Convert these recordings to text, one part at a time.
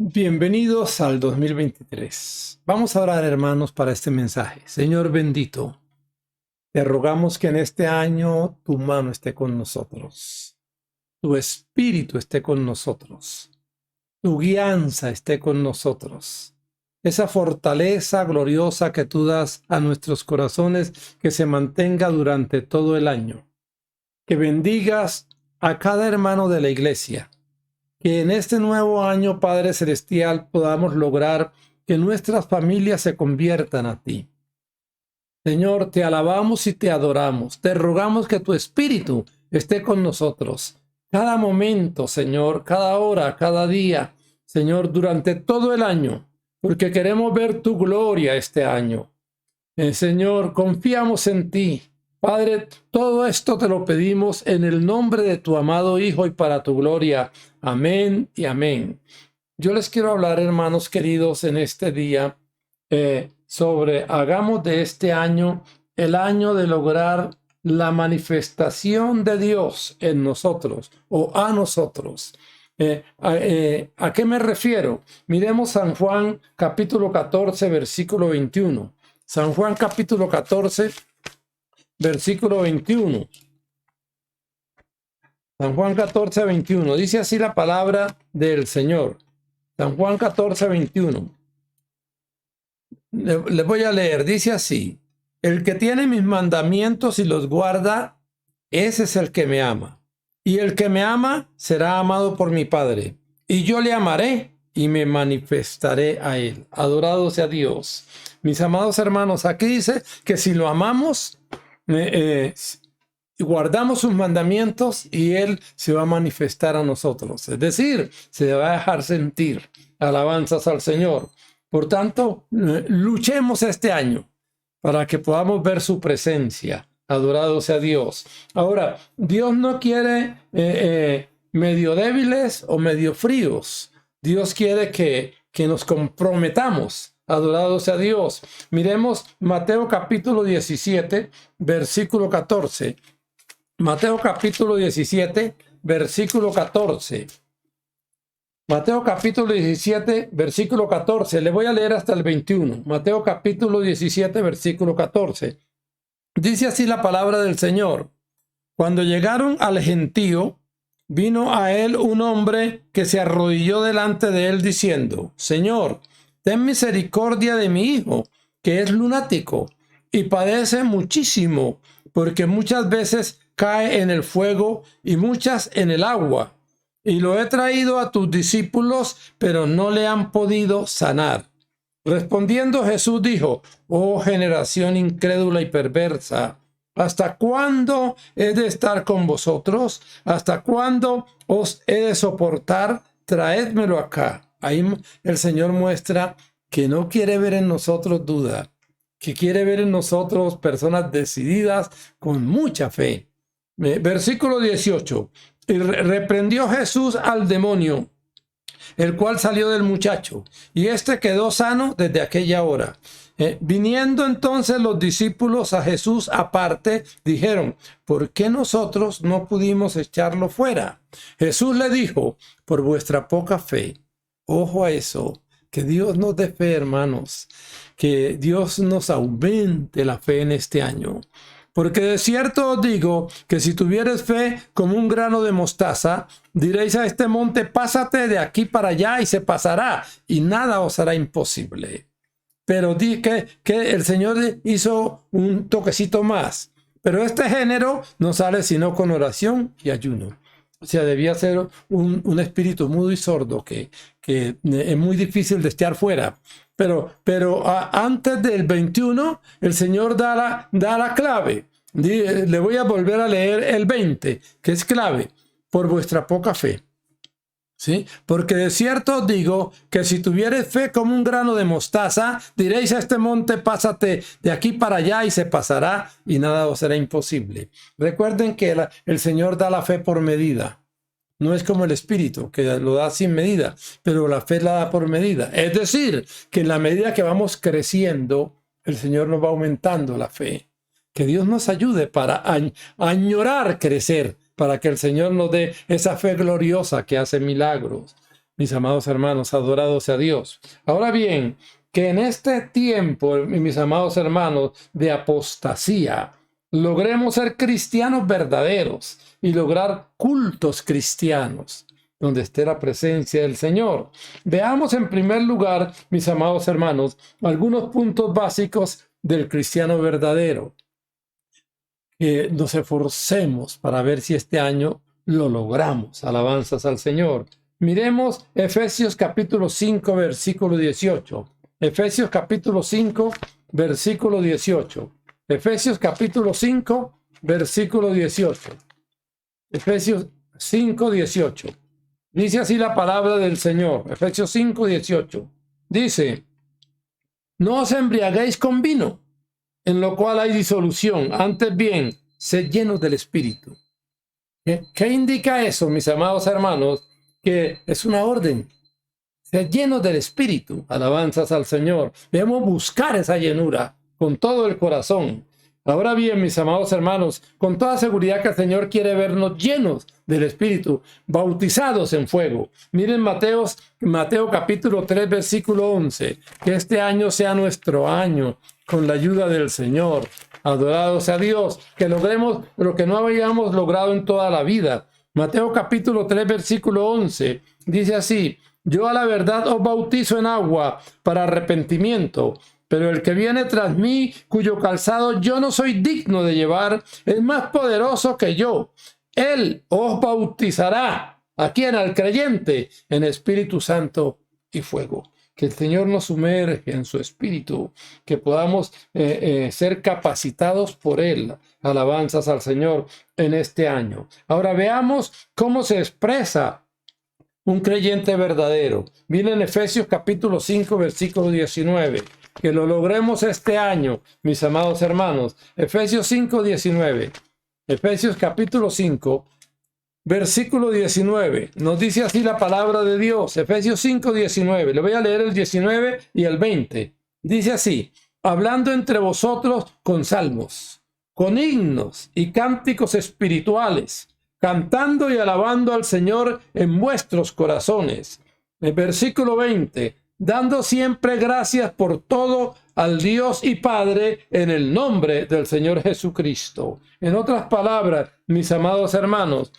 Bienvenidos al 2023. Vamos a orar, hermanos, para este mensaje. Señor bendito, te rogamos que en este año tu mano esté con nosotros, tu espíritu esté con nosotros, tu guianza esté con nosotros. Esa fortaleza gloriosa que tú das a nuestros corazones, que se mantenga durante todo el año. Que bendigas a cada hermano de la iglesia. Que en este nuevo año, Padre Celestial, podamos lograr que nuestras familias se conviertan a ti. Señor, te alabamos y te adoramos. Te rogamos que tu Espíritu esté con nosotros. Cada momento, Señor, cada hora, cada día, Señor, durante todo el año, porque queremos ver tu gloria este año. Señor, confiamos en ti. Padre, todo esto te lo pedimos en el nombre de tu amado Hijo y para tu gloria. Amén y amén. Yo les quiero hablar, hermanos queridos, en este día sobre hagamos de este año el año de lograr la manifestación de Dios en nosotros o a nosotros. ¿A qué me refiero? Miremos San Juan capítulo 14, versículo 21. San Juan capítulo 14, versículo 21. San Juan 14, 21. Dice así la palabra del Señor. San Juan 14, 21. Le voy a leer. Dice así: el que tiene mis mandamientos y los guarda, ese es el que me ama. Y el que me ama será amado por mi Padre. Y yo le amaré y me manifestaré a él. Adorado sea Dios. Mis amados hermanos, aquí dice que si lo amamos, guardamos sus mandamientos y él se va a manifestar a nosotros. Es decir, se va a dejar sentir. Alabanzas al Señor. Por tanto, luchemos este año para que podamos ver su presencia. Adorado sea Dios. Ahora, Dios no quiere medio débiles o medio fríos. Dios quiere que nos comprometamos. Adorado sea Dios. Miremos Mateo capítulo 17, versículo 14. Mateo capítulo 17, versículo 14. Mateo capítulo 17, versículo 14. Le voy a leer hasta el 21. Mateo capítulo 17, versículo 14. Dice así la palabra del Señor. Cuando llegaron al gentío, vino a él un hombre que se arrodilló delante de él diciendo: Señor, ten misericordia de mi hijo, que es lunático y padece muchísimo, porque muchas veces cae en el fuego y muchas en el agua. Y lo he traído a tus discípulos, pero no le han podido sanar. Respondiendo Jesús dijo: oh generación incrédula y perversa, ¿hasta cuándo he de estar con vosotros? ¿Hasta cuándo os he de soportar? Traédmelo acá. Ahí el Señor muestra que no quiere ver en nosotros duda, que quiere ver en nosotros personas decididas con mucha fe. Versículo 18. Y reprendió Jesús al demonio, el cual salió del muchacho, y éste quedó sano desde aquella hora. Viniendo entonces los discípulos a Jesús aparte, dijeron: ¿por qué nosotros no pudimos echarlo fuera? Jesús le dijo: por vuestra poca fe. Ojo a eso, que Dios nos dé fe, hermanos, que Dios nos aumente la fe en este año. Porque de cierto os digo que si tuvieres fe como un grano de mostaza, diréis a este monte: pásate de aquí para allá, y se pasará, y nada os será imposible. Pero di que el Señor hizo un toquecito más. Pero este género no sale sino con oración y ayuno. O sea, debía ser un espíritu mudo y sordo que es muy difícil de echar fuera. Pero antes del 21, el Señor da la clave. Le voy a volver a leer el 20, que es clave: por vuestra poca fe. ¿Sí? Porque de cierto os digo que si tuviereis fe como un grano de mostaza, diréis a este monte: pásate de aquí para allá, y se pasará, y nada os será imposible. Recuerden que el Señor da la fe por medida. No es como el Espíritu, que lo da sin medida, pero la fe la da por medida. Es decir, que en la medida que vamos creciendo, el Señor nos va aumentando la fe. Que Dios nos ayude para añorar crecer, para que el Señor nos dé esa fe gloriosa que hace milagros. mis amados hermanos, adorados sea Dios. Ahora bien, que en este tiempo, mis amados hermanos, de apostasía, logremos ser cristianos verdaderos y lograr cultos cristianos donde esté la presencia del Señor. Veamos en primer lugar, mis amados hermanos, algunos puntos básicos del cristiano verdadero. Nos esforcemos para ver si este año lo logramos. Alabanzas al Señor. Miremos Efesios capítulo 5, versículo 18. Efesios capítulo 5, versículo 18. Efesios capítulo 5, versículo 18. Efesios 5, 18. Dice así la palabra del Señor. Efesios 5, 18. Dice, no os embriaguéis con vino, en lo cual hay disolución. Antes bien, sed llenos del Espíritu. ¿Qué indica eso, mis amados hermanos? Que es una orden. Sed llenos del Espíritu. Alabanzas al Señor. Debemos buscar esa llenura con todo el corazón. Ahora bien, mis amados hermanos, con toda seguridad que el Señor quiere vernos llenos del Espíritu, bautizados en fuego. Miren Mateo capítulo 3, versículo 11. Que este año sea nuestro año, con la ayuda del Señor. Adorado sea Dios, que logremos lo que no habíamos logrado en toda la vida. Mateo capítulo 3, versículo 11. Dice así, yo a la verdad os bautizo en agua para arrepentimiento. Pero el que viene tras mí, cuyo calzado yo no soy digno de llevar, es más poderoso que yo. Él os bautizará, ¿a quién? Al creyente, en Espíritu Santo y fuego. Que el Señor nos sumerge en su Espíritu, que podamos ser capacitados por Él. Alabanzas al Señor en este año. Ahora veamos cómo se expresa un creyente verdadero. Miren Efesios capítulo 5, versículo 19. Que lo logremos este año, mis amados hermanos. Efesios 5, 19. Efesios capítulo 5, versículo 19. Nos dice así la palabra de Dios. Efesios 5, 19. Le voy a leer el 19 y el 20. Dice así, hablando entre vosotros con salmos, con himnos y cánticos espirituales, cantando y alabando al Señor en vuestros corazones. El versículo 20. Dando siempre gracias por todo al Dios y Padre en el nombre del Señor Jesucristo. En otras palabras, mis amados hermanos,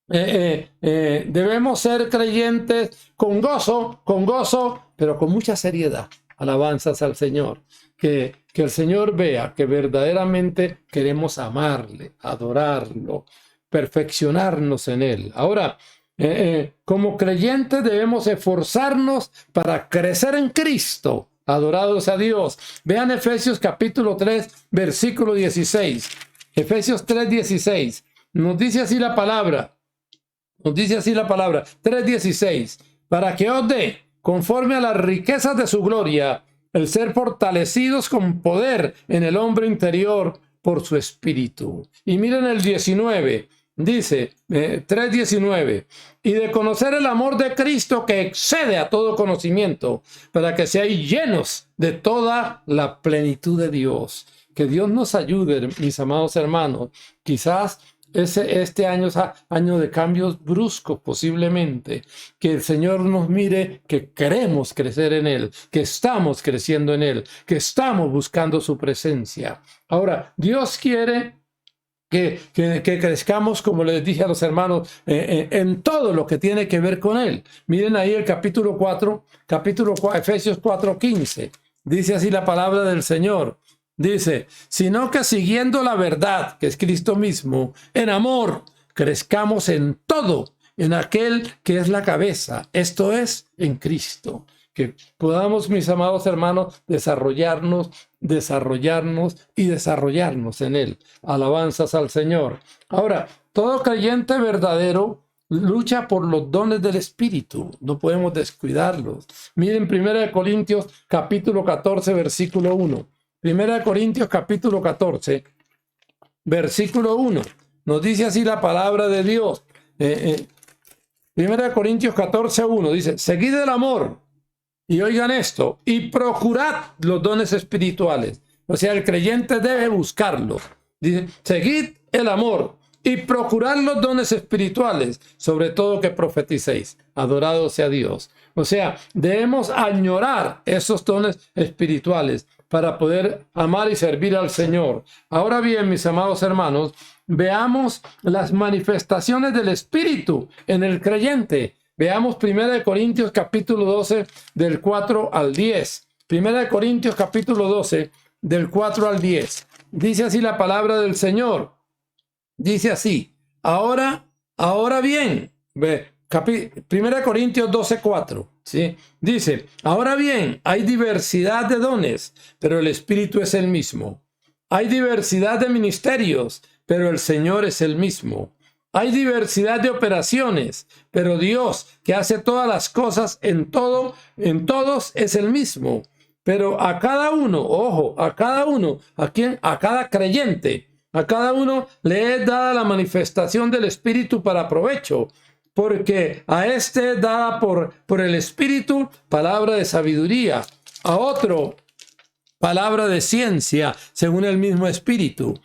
debemos ser creyentes con gozo, pero con mucha seriedad. Alabanzas al Señor. Que el Señor vea que verdaderamente queremos amarle, adorarlo, perfeccionarnos en Él. Ahora, como creyentes debemos esforzarnos para crecer en Cristo. Adorados a Dios. Vean Efesios capítulo 3, versículo 16. Efesios 3, 16. Nos dice así la palabra. 3:16. Para que os dé, conforme a las riquezas de su gloria, el ser fortalecidos con poder en el hombre interior por su espíritu. Y miren el 19. Dice 3:19, y de conocer el amor de Cristo que excede a todo conocimiento, para que seáis llenos de toda la plenitud de Dios. Que Dios nos ayude, mis amados hermanos. Quizás este año es año de cambios bruscos posiblemente. Que el Señor nos mire que queremos crecer en Él, que estamos creciendo en Él, que estamos buscando su presencia. Ahora, Dios quiere que crezcamos, como les dije a los hermanos, en todo lo que tiene que ver con Él. Miren ahí el capítulo 4, Efesios 4:15. Dice así la palabra del Señor. Dice, sino que siguiendo la verdad, que es Cristo mismo, en amor, crezcamos en todo, en aquel que es la cabeza, esto es, en Cristo. Que podamos, mis amados hermanos, desarrollarnos en Él. Alabanzas al Señor. Ahora, todo creyente verdadero lucha por los dones del Espíritu. No podemos descuidarlos. Miren 1 Corintios capítulo 14, versículo 1. 1 Corintios capítulo 14, versículo 1. Nos dice así la palabra de Dios. 1 Corintios 14, 1. Dice, seguid el amor. Y oigan esto, y procurad los dones espirituales. O sea, el creyente debe buscarlos. Dice, seguid el amor, y procurad los dones espirituales, sobre todo que profeticéis. Adorado sea Dios. O sea, debemos añorar esos dones espirituales para poder amar y servir al Señor. Ahora bien, mis amados hermanos, veamos las manifestaciones del Espíritu en el creyente. Veamos 1 Corintios capítulo 12 del 4 al 10. 1 Corintios capítulo 12 del 4 al 10. Dice así la palabra del Señor. Dice así, ahora bien, 1 Corintios 12, 4, ¿sí? Dice, ahora bien, hay diversidad de dones, pero el Espíritu es el mismo. Hay diversidad de ministerios, pero el Señor es el mismo. Hay diversidad de operaciones, pero Dios, que hace todas las cosas en todos, es el mismo. Pero a cada uno, ojo, a cada uno, ¿a quién? A cada creyente, a cada uno le es dada la manifestación del Espíritu para provecho, porque a este es dada por el Espíritu palabra de sabiduría, a otro palabra de ciencia según el mismo Espíritu,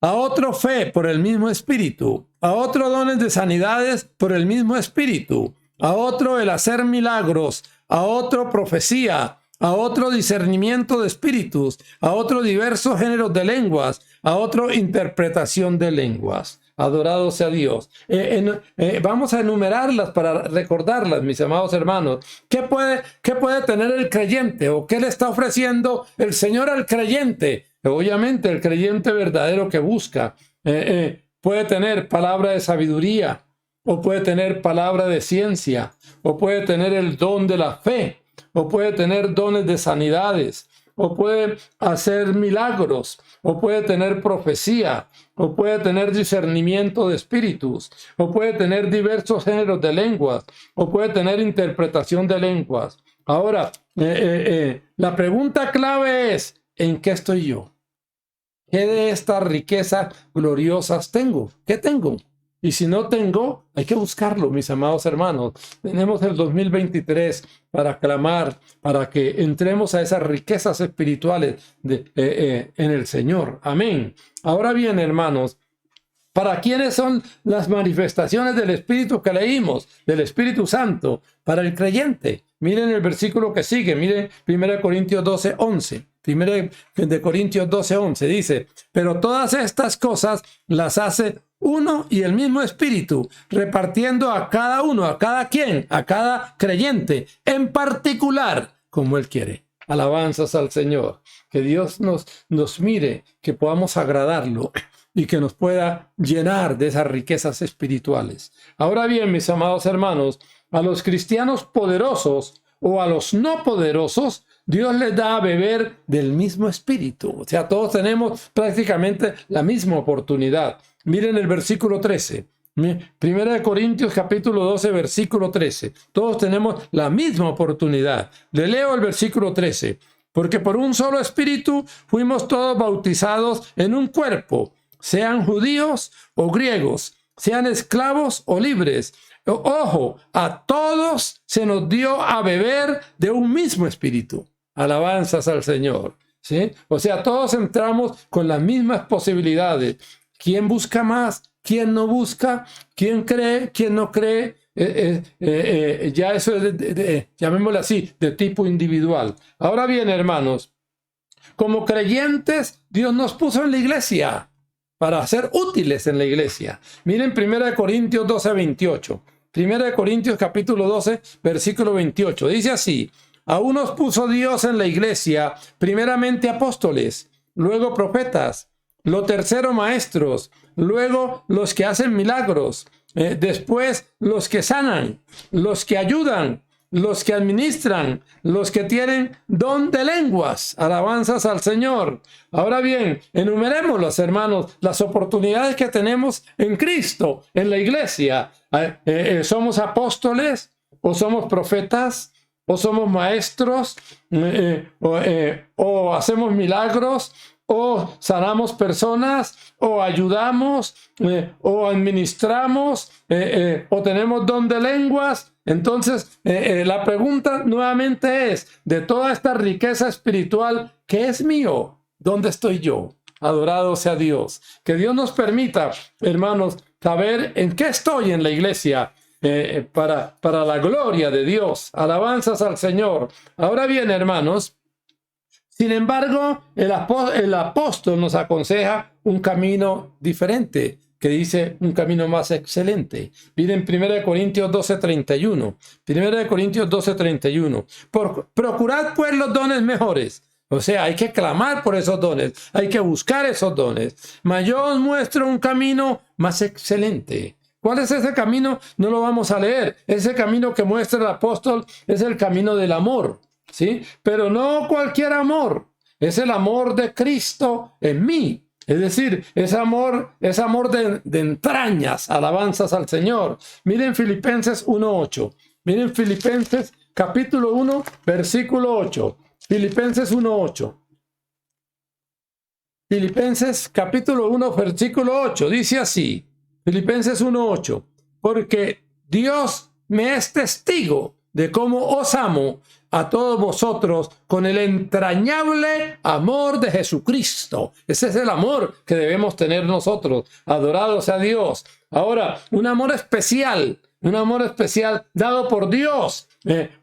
a otro fe por el mismo Espíritu, a otro dones de sanidades por el mismo Espíritu, a otro el hacer milagros, a otro profecía, a otro discernimiento de espíritus, a otro diversos géneros de lenguas, a otro interpretación de lenguas. Adorado sea Dios. Vamos a enumerarlas para recordarlas, mis amados hermanos. ¿Qué puede tener el creyente o qué le está ofreciendo el Señor al creyente? Obviamente el creyente verdadero que busca puede tener palabra de sabiduría, o puede tener palabra de ciencia, o puede tener el don de la fe, o puede tener dones de sanidades, o puede hacer milagros, o puede tener profecía, o puede tener discernimiento de espíritus, o puede tener diversos géneros de lenguas, o puede tener interpretación de lenguas. Ahora, la pregunta clave es, ¿en qué estoy yo? ¿Qué de estas riquezas gloriosas tengo? ¿Qué tengo? Y si no tengo, hay que buscarlo, mis amados hermanos. Tenemos el 2023 para clamar, para que entremos a esas riquezas espirituales en el Señor. Amén. Ahora bien, hermanos, ¿para quiénes son las manifestaciones del Espíritu que leímos? Del Espíritu Santo. Para el creyente. Miren el versículo que sigue. Miren 1 Corintios 12, 11. 1 Corintios 12, 11 dice, pero todas estas cosas las hace uno y el mismo Espíritu, repartiendo a cada uno, a cada quien, a cada creyente, en particular, como Él quiere. Alabanzas al Señor. Que Dios nos mire, que podamos agradarlo y que nos pueda llenar de esas riquezas espirituales. Ahora bien, mis amados hermanos, a los cristianos poderosos o a los no poderosos, Dios les da a beber del mismo Espíritu. O sea, todos tenemos prácticamente la misma oportunidad. Miren el versículo 13. 1 Corintios capítulo 12, versículo 13. Todos tenemos la misma oportunidad. Le leo el versículo 13. Porque por un solo Espíritu fuimos todos bautizados en un cuerpo, sean judíos o griegos, sean esclavos o libres. Ojo, a todos se nos dio a beber de un mismo Espíritu. Alabanzas al Señor. ¿Sí? O sea, todos entramos con las mismas posibilidades. ¿Quién busca más? ¿Quién no busca? ¿Quién cree? ¿Quién no cree? Ya eso es, llamémoslo así, de tipo individual. Ahora bien, hermanos, como creyentes, Dios nos puso en la iglesia para ser útiles en la iglesia. Miren 1 Corintios 12, 28. 1 Corintios capítulo 12, versículo 28. Dice así, a unos puso Dios en la iglesia, primeramente apóstoles, luego profetas, lo tercero maestros, luego los que hacen milagros, después los que sanan, los que ayudan, los que administran, los que tienen don de lenguas. Alabanzas al Señor. Ahora bien, enumeremos, hermanos, las oportunidades que tenemos en Cristo, en la iglesia. ¿Somos apóstoles o somos profetas? ¿O somos maestros? ¿O hacemos milagros? ¿O sanamos personas? ¿O ayudamos? ¿O administramos? ¿O tenemos don de lenguas? Entonces, la pregunta nuevamente es, de toda esta riqueza espiritual, ¿qué es mío? ¿Dónde estoy yo? Adorado sea Dios. Que Dios nos permita, hermanos, saber en qué estoy en la iglesia, para la gloria de Dios. Alabanzas al Señor. Ahora bien, hermanos, sin embargo, el apóstol nos aconseja un camino diferente, que dice un camino más excelente. Miren 1 Corintios 12:31. 1 Corintios 12:31. Procurad pues los dones mejores. O sea, hay que clamar por esos dones, hay que buscar esos dones. Mas yo os muestro un camino más excelente. ¿Cuál es ese camino? No lo vamos a leer. Ese camino que muestra el apóstol es el camino del amor, ¿sí? Pero no cualquier amor. Es el amor de Cristo en mí. Es decir, es amor de entrañas. Alabanzas al Señor. Miren Filipenses 1:8. Miren Filipenses capítulo 1, versículo 8. Filipenses 1:8. Filipenses capítulo 1, versículo 8. Dice así. Filipenses 1:8. Porque Dios me es testigo de cómo os amo a todos vosotros con el entrañable amor de Jesucristo. Ese es el amor que debemos tener nosotros. Adorados a Dios. Ahora, un amor especial dado por Dios.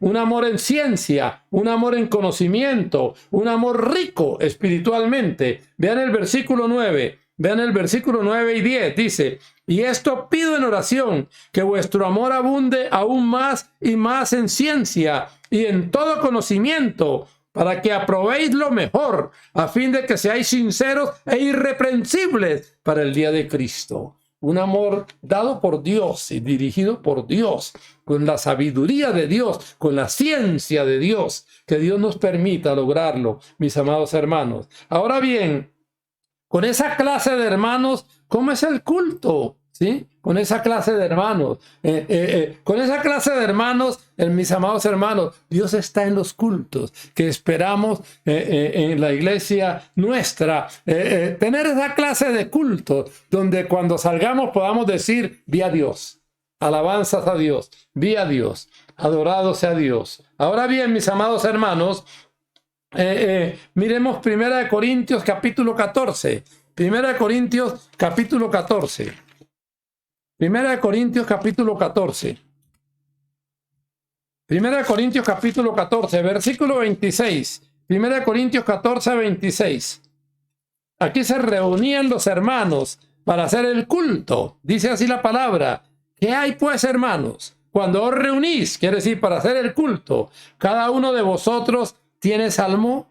Un amor en ciencia, un amor en conocimiento, un amor rico espiritualmente. Vean el versículo 9. Vean el versículo 9 y 10. Dice: y esto pido en oración, que vuestro amor abunde aún más y más en ciencia y en todo conocimiento, para que aprobéis lo mejor, a fin de que seáis sinceros e irreprensibles para el día de Cristo. Un amor dado por Dios y dirigido por Dios, con la sabiduría de Dios, con la ciencia de Dios. Que Dios nos permita lograrlo, mis amados hermanos. Ahora bien, con esa clase de hermanos, ¿cómo es el culto? ¿Sí? Con esa clase de hermanos. Con esa clase de hermanos, mis amados hermanos, Dios está en los cultos que esperamos en la iglesia nuestra. Tener esa clase de cultos donde cuando salgamos podamos decir: vi a Dios. Alabanzas a Dios. Vi a Dios. Adorado sea Dios. Ahora bien, mis amados hermanos, miremos 1 Corintios capítulo 14. 1 Corintios capítulo 14. 1 Corintios capítulo 14. 1 Corintios capítulo 14, versículo 26. 1 Corintios 14, 26. Aquí se reunían los hermanos para hacer el culto. Dice así la palabra: ¿qué hay pues, hermanos? Cuando os reunís, quiere decir para hacer el culto, cada uno de vosotros tiene salmo,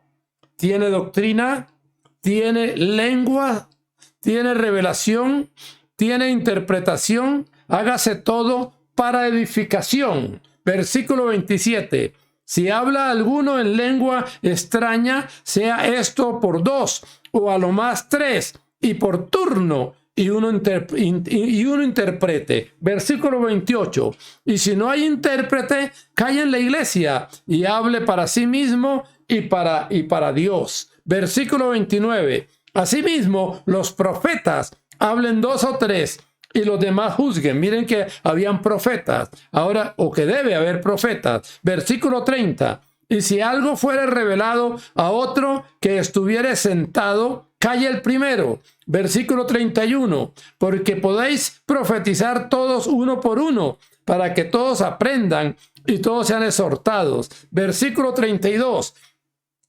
tiene doctrina, tiene lengua, tiene revelación, tiene interpretación. Hágase todo para edificación. Versículo 27. Si habla alguno en lengua extraña, sea esto por 2 o a lo más 3, y por turno, y uno interprete. Versículo 28. Y si no hay intérprete, calle en la iglesia y hable para sí mismo y para Dios. Versículo 29. Asimismo, los profetas hablen 2 o 3 y los demás juzguen. Miren que habían profetas ahora, o que debe haber profetas. Versículo 30. Y si algo fuere revelado a otro que estuviere sentado, calle el primero. Versículo 31. Porque podéis profetizar todos uno por uno, para que todos aprendan y todos sean exhortados. Versículo 32.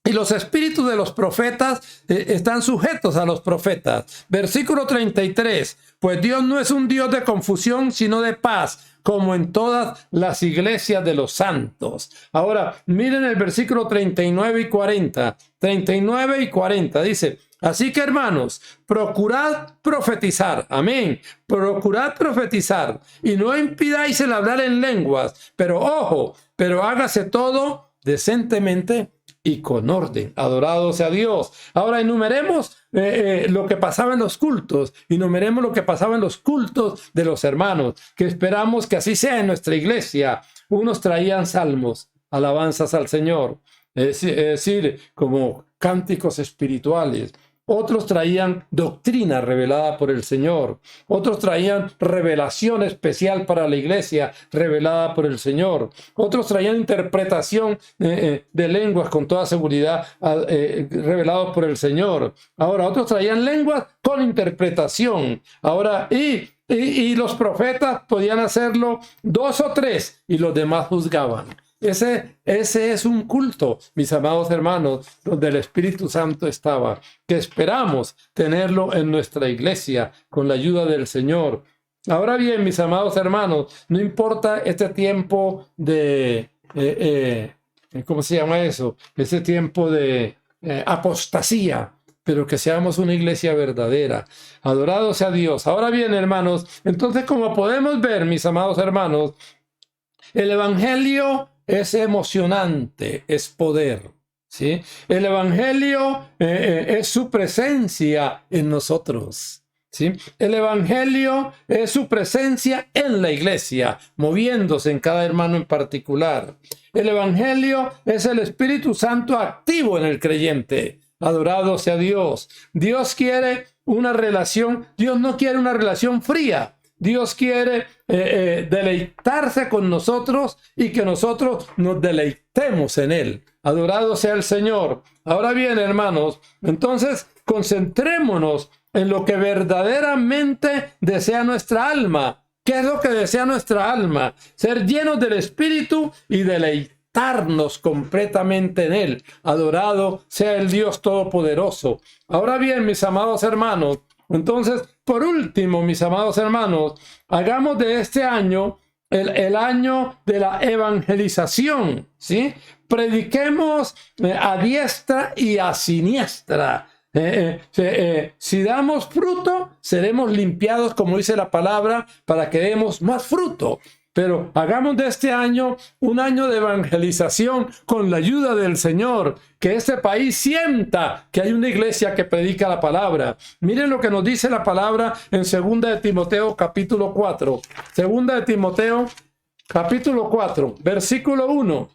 Y los espíritus de los profetas están sujetos a los profetas. Versículo 33. Pues Dios no es un Dios de confusión, sino de paz, como en todas las iglesias de los santos. Ahora, miren el versículo 39 y 40. 39 y 40 dice: así que, hermanos, procurad profetizar. Amén. Procurad profetizar. Y no impidáis el hablar en lenguas. Pero ojo, pero hágase todo decentemente y con orden. Adorado sea Dios. Ahora enumeremos lo que pasaba en los cultos. Enumeremos lo que pasaba en los cultos de los hermanos, que esperamos que así sea en nuestra iglesia. Unos traían salmos, alabanzas al Señor, es decir, como cánticos espirituales. Otros traían doctrina revelada por el Señor. Otros traían revelación especial para la iglesia revelada por el Señor. Otros traían interpretación de lenguas con toda seguridad revelados por el Señor. Ahora, otros traían lenguas con interpretación. Ahora, y los profetas podían hacerlo 2 o 3 y los demás juzgaban. Ese es un culto, mis amados hermanos, donde el Espíritu Santo estaba, que esperamos tenerlo en nuestra iglesia con la ayuda del Señor. Ahora bien, mis amados hermanos, no importa este tiempo de, ¿cómo se llama eso? Ese tiempo de apostasía, pero que seamos una iglesia verdadera. Adorado sea Dios. Ahora bien, hermanos, entonces como podemos ver, mis amados hermanos, el Evangelio es emocionante, es poder, ¿sí? El Evangelio es su presencia en nosotros, ¿sí? El Evangelio es su presencia en la iglesia, moviéndose en cada hermano en particular. El Evangelio es el Espíritu Santo activo en el creyente. Adorado sea Dios. Dios quiere una relación, Dios no quiere una relación fría. Dios quiere deleitarse con nosotros y que nosotros nos deleitemos en Él. Adorado sea el Señor. Ahora bien, hermanos, entonces concentrémonos en lo que verdaderamente desea nuestra alma. ¿Qué es lo que desea nuestra alma? Ser llenos del Espíritu y deleitarnos completamente en Él. Adorado sea el Dios Todopoderoso. Ahora bien, mis amados hermanos, entonces, por último, mis amados hermanos, hagamos de este año el año de la evangelización, ¿sí? Prediquemos a diestra y a siniestra. Si damos fruto, seremos limpiados, como dice la palabra, para que demos más fruto. Pero hagamos de este año un año de evangelización con la ayuda del Señor. Que este país sienta que hay una iglesia que predica la palabra. Miren lo que nos dice la palabra en 2 de Timoteo capítulo 4. 2 de Timoteo capítulo 4, versículo 1.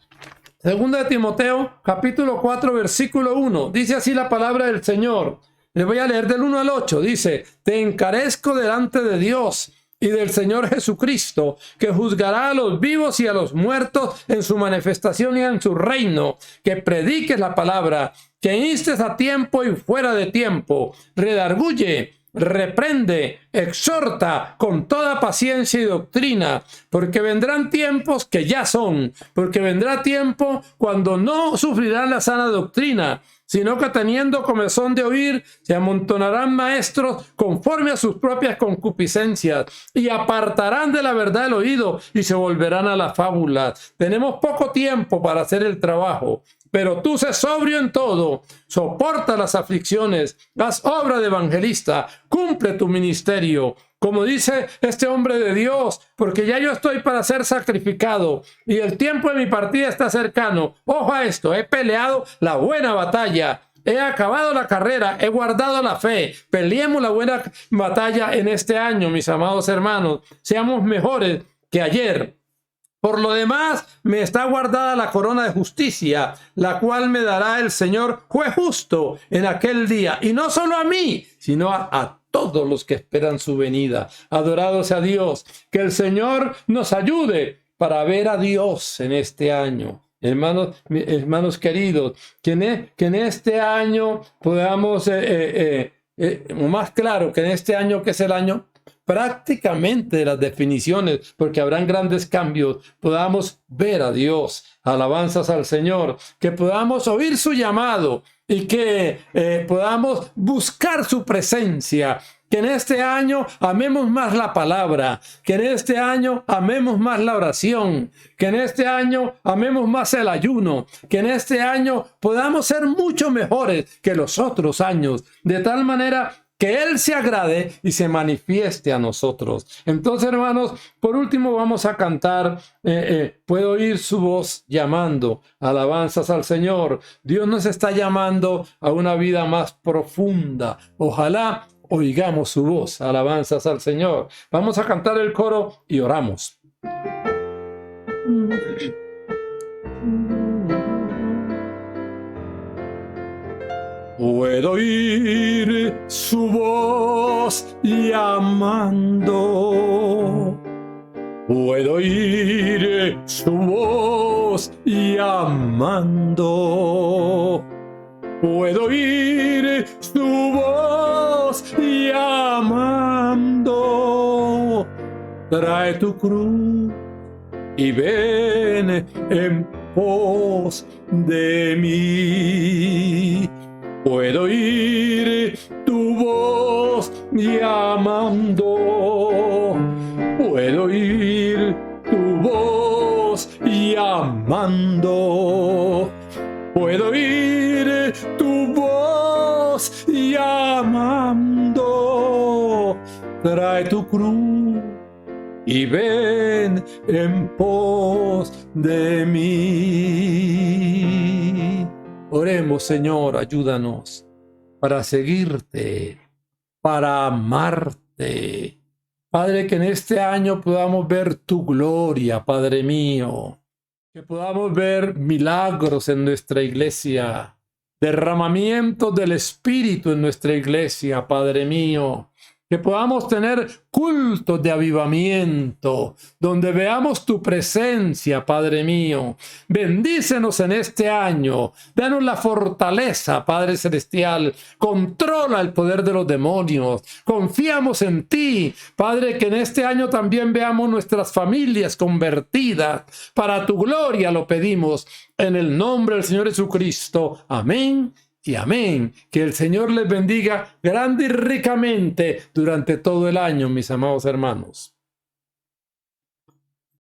2 de Timoteo capítulo 4, versículo 1. Dice así la palabra del Señor. Le voy a leer del 1 al 8. Dice: te encarezco delante de Dios y del Señor Jesucristo, que juzgará a los vivos y a los muertos en su manifestación y en su reino, que prediques la palabra, que instes a tiempo y fuera de tiempo, redarguye, reprende, exhorta con toda paciencia y doctrina, porque vendrán tiempos que ya son, porque vendrá tiempo cuando no sufrirán la sana doctrina, sino que teniendo comezón de oír, se amontonarán maestros conforme a sus propias concupiscencias y apartarán de la verdad el oído y se volverán a las fábulas. Tenemos poco tiempo para hacer el trabajo, pero tú sé sobrio en todo, soporta las aflicciones, haz obra de evangelista, cumple tu ministerio. Como dice este hombre de Dios, porque ya yo estoy para ser sacrificado y el tiempo de mi partida está cercano. Ojo a esto, he peleado la buena batalla, he acabado la carrera, he guardado la fe. Peleemos la buena batalla en este año, mis amados hermanos. Seamos mejores que ayer. Por lo demás, me está guardada la corona de justicia, la cual me dará el Señor juez justo en aquel día. Y no solo a mí, sino a todos los que esperan su venida. Adorado sea Dios. Que el Señor nos ayude para ver a Dios en este año. Hermanos queridos, que en este año podamos, más claro, que en este año que es el año prácticamente de las definiciones, porque habrán grandes cambios, podamos ver a Dios, alabanzas al Señor, que podamos oír su llamado y que podamos buscar su presencia. Que en este año amemos más la palabra, que en este año amemos más la oración, que en este año amemos más el ayuno, que en este año podamos ser mucho mejores que los otros años, de tal manera que Él se agrade y se manifieste a nosotros. Entonces, hermanos, por último vamos a cantar, puedo oír su voz llamando, alabanzas al Señor. Dios nos está llamando a una vida más profunda. Ojalá oigamos su voz, alabanzas al Señor. Vamos a cantar el coro y oramos. Puedo oír su voz llamando. Puedo oír su voz llamando. Puedo oír su voz llamando. Trae tu cruz y ven en pos de mí. Puedo oír tu voz llamando. Puedo oír tu voz llamando. Puedo oír tu voz llamando. Trae tu cruz y ven en pos de mí. Oremos, Señor, ayúdanos para seguirte, para amarte. Padre, que en este año podamos ver tu gloria, Padre mío. Que podamos ver milagros en nuestra iglesia, derramamiento del Espíritu en nuestra iglesia, Padre mío. Que podamos tener cultos de avivamiento, donde veamos tu presencia, Padre mío. Bendícenos en este año. Danos la fortaleza, Padre Celestial. Controla el poder de los demonios. Confiamos en ti, Padre, que en este año también veamos nuestras familias convertidas. Para tu gloria lo pedimos. En el nombre del Señor Jesucristo. Amén. Y amén. Que el Señor les bendiga grande y ricamente durante todo el año, mis amados hermanos.